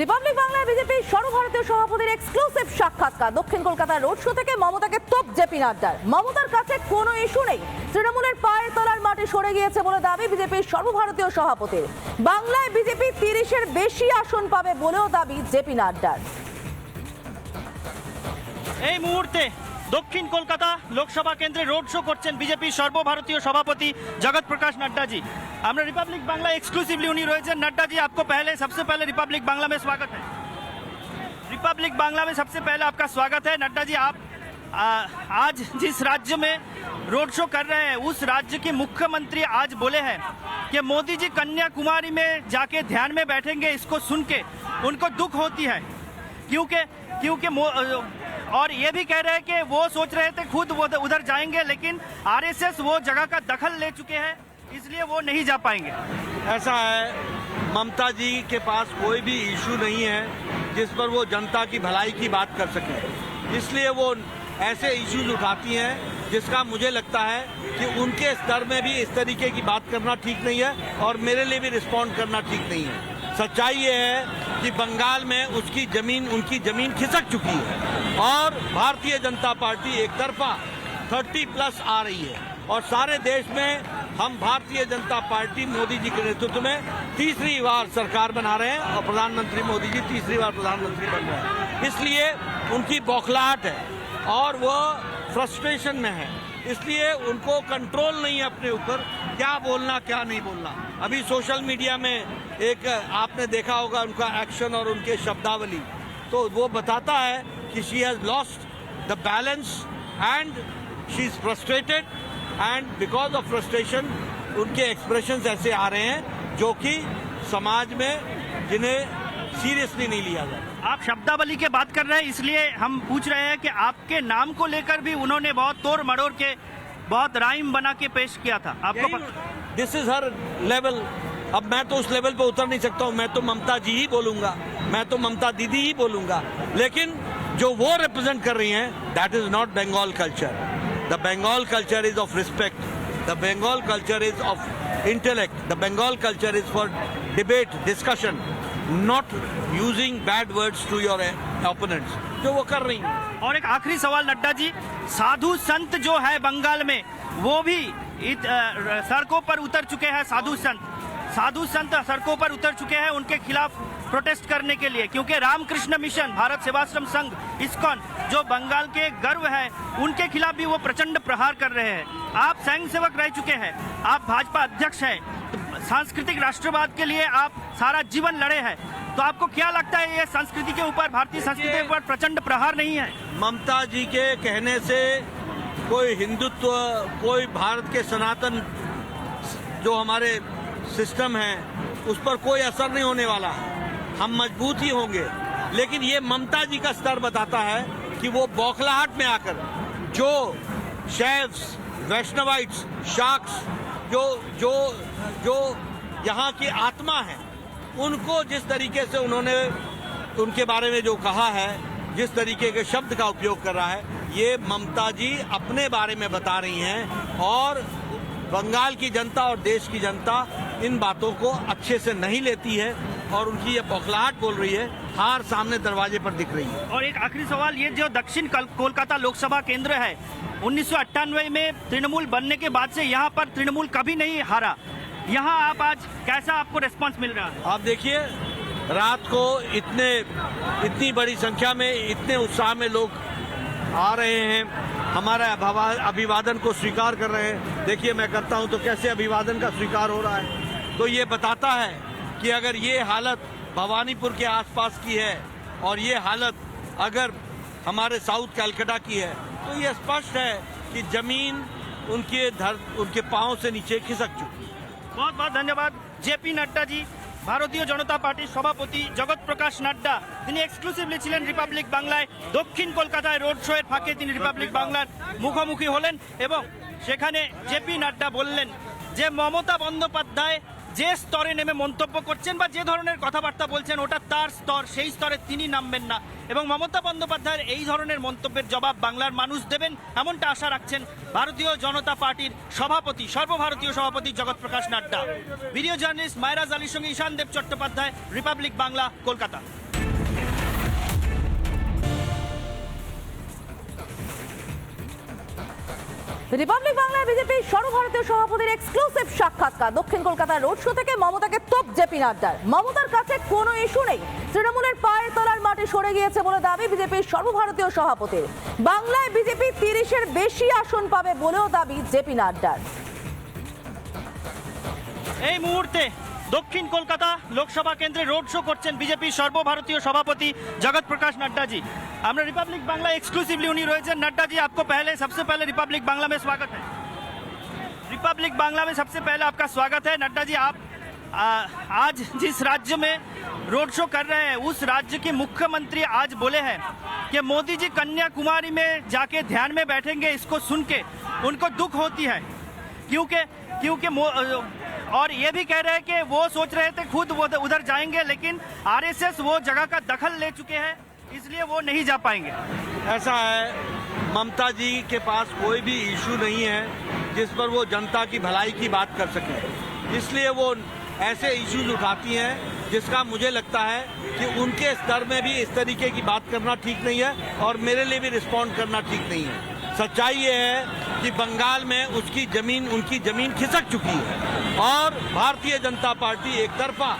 Republic বাংলায় বিজেপির সর্বভারতীয় সভাপতির এক্সক্লুসিভ সাক্ষাৎকার। দক্ষিণ কলকাতার রোড শো থেকে মমতাকে তোপ জেপি নাড্ডার। মমতার কাছে কোনো ইস্যু নেই, তৃণমূলের পায়ের তলার মাটি সরে গিয়েছে বলে দাবি বিজেপির সর্বভারতীয় সভাপতির। বাংলায় বিজেপি 30-এর বেশি আসন পাবে বলেও দাবি জেপি নাড্ডার। এই মুহূর্তে দক্ষিণ কলকাতা লোকসভা কেন্দ্রে रोड शो করছেন বিজেপি সর্বভারতীয় সভাপতি जगत प्रकाश नड्डा जी। আমরা रिपब्लिक बांग्ला एक्सक्लूसिवली उन्हीं রয়েছেন। नड्डा जी, आपको सबसे पहले रिपब्लिक बांग्ला में स्वागत है। रिपब्लिक बांग्ला में सबसे पहले आपका स्वागत है। नड्डा जी, आप आज जिस राज्य में रोड शो कर रहे हैं उस राज्य के मुख्यमंत्री आज बोले हैं कि मोदी जी कन्याकुमारी में जाके ध्यान में बैठेंगे। इसको सुन के उनको दुख होती है, क्योंकि और ये भी कह रहे हैं कि वो सोच रहे थे खुद वो उधर जाएंगे, लेकिन आरएसएस वो जगह का दखल ले चुके हैं, इसलिए वो नहीं जा पाएंगे। ऐसा है, ममता जी के पास कोई भी इशू नहीं है जिस पर वो जनता की भलाई की बात कर सके, इसलिए वो ऐसे इश्यूज उठाती हैं जिसका मुझे लगता है कि उनके स्तर में भी इस तरीके की बात करना ठीक नहीं है और मेरे लिए भी रिस्पॉन्ड करना ठीक नहीं है। सच्चाई ये है कि बंगाल में उनकी जमीन खिसक चुकी है और भारतीय जनता पार्टी एक तरफा 30+ आ रही है और सारे देश में हम भारतीय जनता पार्टी मोदी जी के नेतृत्व में तीसरी बार सरकार बना रहे हैं और प्रधानमंत्री मोदी जी तीसरी बार प्रधानमंत्री बन रहे हैं। इसलिए उनकी बौखलाहट है और वो फ्रस्ट्रेशन में है, इसलिए उनको कंट्रोल नहीं है अपने ऊपर क्या बोलना क्या नहीं बोलना। अभी सोशल मीडिया में एक आपने देखा होगा उनका एक्शन और उनके शब्दावली, तो वो बताता है कि she has lost the balance and she is frustrated and because of frustration उनके एक्सप्रेशंस ऐसे आ रहे हैं जो कि समाज में जिन्हें सीरियसली नहीं लिया जाता। आप शब्दावली के बात कर रहे हैं, इसलिए हम पूछ रहे हैं कि आपके नाम को लेकर भी उन्होंने बहुत तोड़ मड़ोड़ के बहुत राइम बना के पेश किया था। आपको दिस इज हर लेवल। अब मैं तो उस लेवल पे उतर नहीं सकता हूँ, मैं तो ममता जी ही बोलूंगा, मैं तो ममता दीदी ही बोलूंगा, लेकिन जो वो रिप्रेजेंट कर रही हैं that is not Bengal culture. The Bengal culture is of respect, the Bengal culture is of intellect, the Bengal culture is for debate discussion, not using bad words to your opponents, जो वो कर रही हैं। और एक आखिरी सवाल नड्डा जी, साधु संत जो है बंगाल में वो भी सड़कों पर उतर चुके हैं। साधु संत सड़कों पर उतर चुके हैं उनके खिलाफ प्रोटेस्ट करने के लिए, क्योंकि रामकृष्ण मिशन, भारत सेवाश्रम संघ, इस्कॉन जो बंगाल के गर्व है उनके खिलाफ भी वो प्रचंड प्रहार कर रहे हैं। आप स्वयं सेवक रह चुके हैं, आप भाजपा अध्यक्ष हैं, सांस्कृतिक राष्ट्रवाद के लिए आप सारा जीवन लड़े हैं, तो आपको क्या लगता है ये संस्कृति के ऊपर, भारतीय संस्कृति के ऊपर प्रचंड प्रहार नहीं है? ममता जी के कहने से कोई हिंदुत्व, कोई भारत के सनातन जो हमारे सिस्टम है उस पर कोई असर नहीं होने वाला है, हम मजबूत ही होंगे। लेकिन ये ममता जी का स्तर बताता है कि वो बौखलाहट में आकर जो शैव्स, वैष्णवाइट्स, शाक्स जो यहाँ की आत्मा है उनको जिस तरीके से उन्होंने उनके बारे में जो कहा है, जिस तरीके के शब्द का उपयोग कर रहा है, ये ममता जी अपने बारे में बता रही हैं और बंगाल की जनता और देश की जनता इन बातों को अच्छे से नहीं लेती है और उनकी ये बौखलाहट बोल रही है, हार सामने दरवाजे पर दिख रही है। और एक आखिरी सवाल, ये जो दक्षिण कोलकाता लोकसभा केंद्र है 1998 में तृणमूल बनने के बाद से यहाँ पर तृणमूल कभी नहीं हारा, यहाँ आप आज कैसा आपको रिस्पांस मिल रहा है? आप देखिए रात को इतनी बड़ी संख्या में इतने उत्साह में लोग आ रहे हैं, हमारा अभिवादन को स्वीकार कर रहे हैं। देखिए मैं करता हूं तो कैसे अभिवादन का स्वीकार हो रहा है, तो ये बताता है कि अगर ये हालत भवानीपुर के आसपास की है और ये हालत अगर हमारे साउथ कैलकाटा की है, तो ये स्पष्ट है कि जमीन उनके पांव से नीचे खिसक चुकी है। बहुत बहुत धन्यवाद जेपी नड्डा जी। ভারতীয় জনতা পার্টির সভাপতি জগৎ প্রকাশ নাড্ডা তিনি এক্সক্লুসিভলি ছিলেন রিপাবলিক বাংলায়। দক্ষিণ কলকাতায় রোড শো এর ফাঁকে তিনি রিপাবলিক বাংলার মুখোমুখি হলেন এবং সেখানে জেপি নাড্ডা বললেন যে মমতা বন্দ্যোপাধ্যায় যে স্তরে নেমে মন্তব্য করছেন বা যে ধরনের কথাবার্তা বলছেন ওটা তার স্তর, সেই স্তরে তিনি নামবেন না এবং মমতা বন্দ্যোপাধ্যায়ের এই ধরনের মন্তব্যের জবাব বাংলার মানুষ দেবেন এমনটা আশা রাখছেন ভারতীয় জনতা পার্টির সভাপতি, সর্বভারতীয় সভাপতি জগৎ প্রকাশ নাড্ডা। ভিডিও জার্নালিস্ট মায়রাজ আলীর সঙ্গে ঈশান দেব চট্টোপাধ্যায়, রিপাবলিক বাংলা, কলকাতা। রিপাবলিক বাংলায় বিজেপির সর্বভারতীয় সভাপতির এক্সক্লুসিভ সাক্ষাৎকার। দক্ষিণ কলকাতার রোড শো থেকে মমতাকে তোপ জেপি নাড্ডার। মমতার কাছে কোনো ইস্যু নেই, তৃণমূলের পায়ের তলার মাটি সরে গিয়েছে বলে দাবি বিজেপির সর্বভারতীয় সভাপতির। বাংলায় বিজেপি 30-এর বেশি আসন পাবে বলেও দাবি জেপি নাড্ডার। এই মুহূর্তে দক্ষিণ কলকাতা লোকসভা কেন্দ্রে रोड शो করছেন বিজেপির সর্বভারতীয় সভাপতি জগৎ प्रकाश नड्डा जी। আমরা रिपब्लिक बांग्ला एक्सक्लूसिवली उन्हीं রয়েছেন। नड्डा जी, आपको सबसे पहले रिपब्लिक बांग्ला में स्वागत है। रिपब्लिक बांग्ला में सबसे पहले आपका स्वागत है। नड्डा जी, आप आज जिस राज्य में रोड शो कर रहे हैं उस राज्य के मुख्यमंत्री आज बोले हैं कि मोदी जी कन्याकुमारी में जाके ध्यान में बैठेंगे। इसको सुन के उनको दुख होती है, क्योंकि और ये भी कह रहे हैं कि वो सोच रहे थे खुद वो उधर जाएंगे, लेकिन आरएसएस वो जगह का दखल ले चुके हैं, इसलिए वो नहीं जा पाएंगे। ऐसा है, ममता जी के पास कोई भी इशू नहीं है जिस पर वो जनता की भलाई की बात कर सके, इसलिए वो ऐसे इश्यूज उठाती हैं जिसका मुझे लगता है कि उनके स्तर में भी इस तरीके की बात करना ठीक नहीं है और मेरे लिए भी रिस्पॉन्ड करना ठीक नहीं है। सच्चाई ये है कि बंगाल में उनकी जमीन खिसक चुकी है और भारतीय जनता पार्टी एक तरफा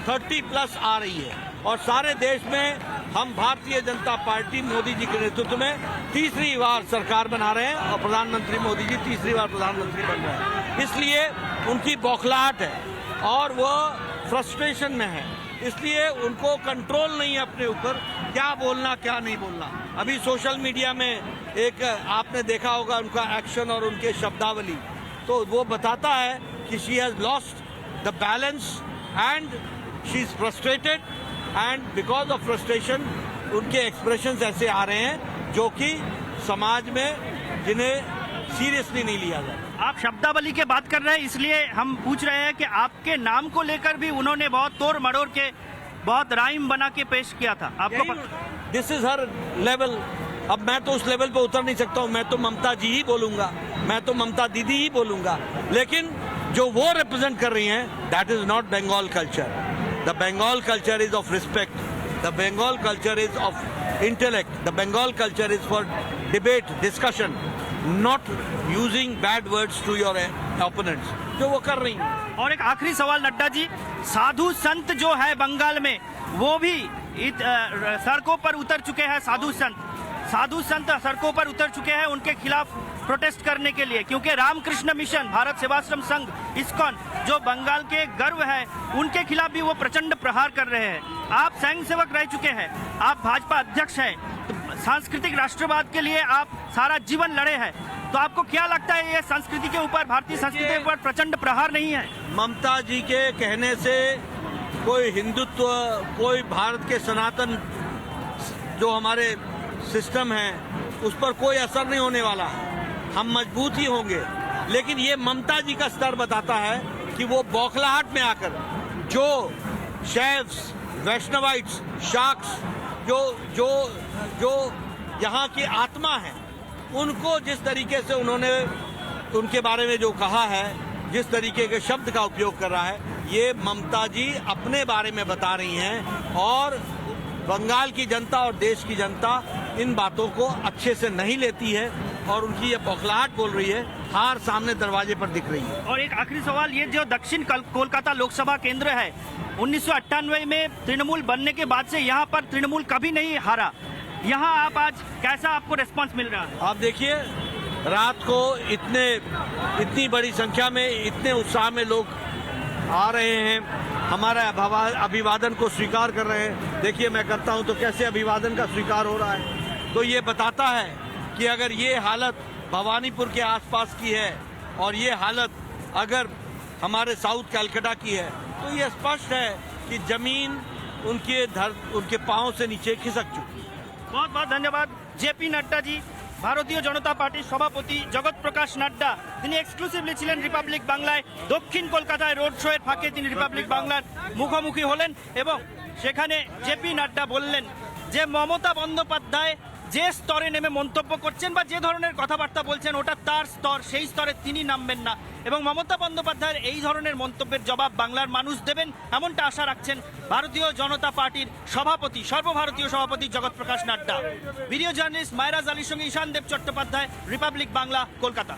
30+ आ रही है और सारे देश में हम भारतीय जनता पार्टी मोदी जी के नेतृत्व में तीसरी बार सरकार बना रहे हैं और प्रधानमंत्री मोदी जी तीसरी बार प्रधानमंत्री बन रहे हैं। इसलिए उनकी बौखलाहट है और वो फ्रस्ट्रेशन में है, इसलिए उनको कंट्रोल नहीं है अपने ऊपर क्या बोलना क्या नहीं बोलना। अभी सोशल मीडिया में एक आपने देखा होगा उनका एक्शन और उनके शब्दावली, तो वो बताता है कि she has lost the balance and she is frustrated and because of frustration उनके एक्सप्रेशंस ऐसे आ रहे हैं जो कि समाज में जिन्हें सीरियसली नहीं लिया जाता। आप शब्दावली के बात कर रहे हैं, इसलिए हम पूछ रहे हैं कि आपके नाम को लेकर भी उन्होंने बहुत तोड़ मड़ोड़ के बहुत राइम बना के पेश किया था। आपको दिस इज हर लेवल। अब मैं तो उस लेवल पे उतर नहीं सकता हूँ, मैं तो ममता जी ही बोलूंगा, मैं तो ममता दीदी ही बोलूंगा, लेकिन जो वो रिप्रेजेंट कर रही हैं that is not Bengal culture. The Bengal culture is of respect, the Bengal culture is of intellect, the Bengal culture is for debate discussion, not using bad words to your opponents, जो वो कर रही हैं। और एक आखिरी सवाल नड्डा जी, साधु संत जो है बंगाल में वो भी सड़कों पर उतर चुके हैं। साधु संत सड़कों पर उतर चुके हैं उनके खिलाफ प्रोटेस्ट करने के लिए, क्योंकि रामकृष्ण मिशन, भारत सेवाश्रम संघ, इस्कॉन जो बंगाल के गर्व है उनके खिलाफ भी वो प्रचंड प्रहार कर रहे हैं। आप स्वयं सेवक रह चुके हैं, आप भाजपा अध्यक्ष हैं, तो सांस्कृतिक राष्ट्रवाद के लिए आप सारा जीवन लड़े हैं, तो आपको क्या लगता है ये संस्कृति के ऊपर, भारतीय संस्कृति के ऊपर प्रचंड प्रहार नहीं है? ममता जी के कहने से कोई हिंदुत्व, कोई भारत के सनातन जो हमारे सिस्टम है उस पर कोई असर नहीं होने वाला है, हम मजबूत ही होंगे। लेकिन ये ममता जी का स्तर बताता है कि वो बौखलाहट में आकर जो शैव्स, वैष्णवाइट्स, शाक्स जो यहाँ की आत्मा है उनको जिस तरीके से उन्होंने उनके बारे में जो कहा है, जिस तरीके के शब्द का उपयोग कर रहा है, ये ममता जी अपने बारे में बता रही हैं और बंगाल की जनता और देश की जनता इन बातों को अच्छे से नहीं लेती है और उनकी ये बौखलाहट बोल रही है, हार सामने दरवाजे पर दिख रही है। और एक आखिरी सवाल, ये जो दक्षिण कोलकाता लोकसभा केंद्र है 1998 में तृणमूल बनने के बाद से यहाँ पर तृणमूल कभी नहीं हारा, यहाँ आप आज कैसा आपको रिस्पांस मिल रहा है? आप देखिए रात को इतनी बड़ी संख्या में इतने उत्साह में लोग आ रहे हैं, हमारा अभिवादन को स्वीकार कर रहे हैं। देखिए मैं करता हूं तो कैसे अभिवादन का स्वीकार हो रहा है, तो ये बताता है कि अगर ये हालत भवानीपुर के आसपास की है और ये हालत अगर हमारे साउथ कैलकाटा की है, तो ये स्पष्ट है कि जमीन उनके पांव से नीचे खिसक चुकी है। बहुत बहुत धन्यवाद जेपी नड्डा जी। ভারতীয় জনতা পার্টির সভাপতি জগৎ প্রকাশ নাড্ডা তিনি এক্সক্লুসিভলি ছিলেন রিপাবলিক বাংলায়। দক্ষিণ কলকাতায় রোড শো এর ফাঁকে তিনি রিপাবলিক বাংলার মুখোমুখি হলেন এবং সেখানে জেপি নাড্ডা বললেন যে মমতা বন্দ্যোপাধ্যায় যে স্তরে নেমে মন্তব্য করছেন বা যে ধরনের কথাবার্তা বলছেন ওটা তার স্তর, সেই স্তরে তিনি নামবেন না এবং মমতা বন্দ্যোপাধ্যায়ের এই ধরনের মন্তব্যের জবাব বাংলার মানুষ দেবেন এমনটা আশা রাখছেন ভারতীয় জনতা পার্টির সভাপতি, সর্বভারতীয় সভাপতি জগৎ প্রকাশ নাড্ডা। ভিডিও জার্নালিস্ট মায়রাজ আলীর সঙ্গে ঈশান দেব চট্টোপাধ্যায়, রিপাবলিক বাংলা, কলকাতা।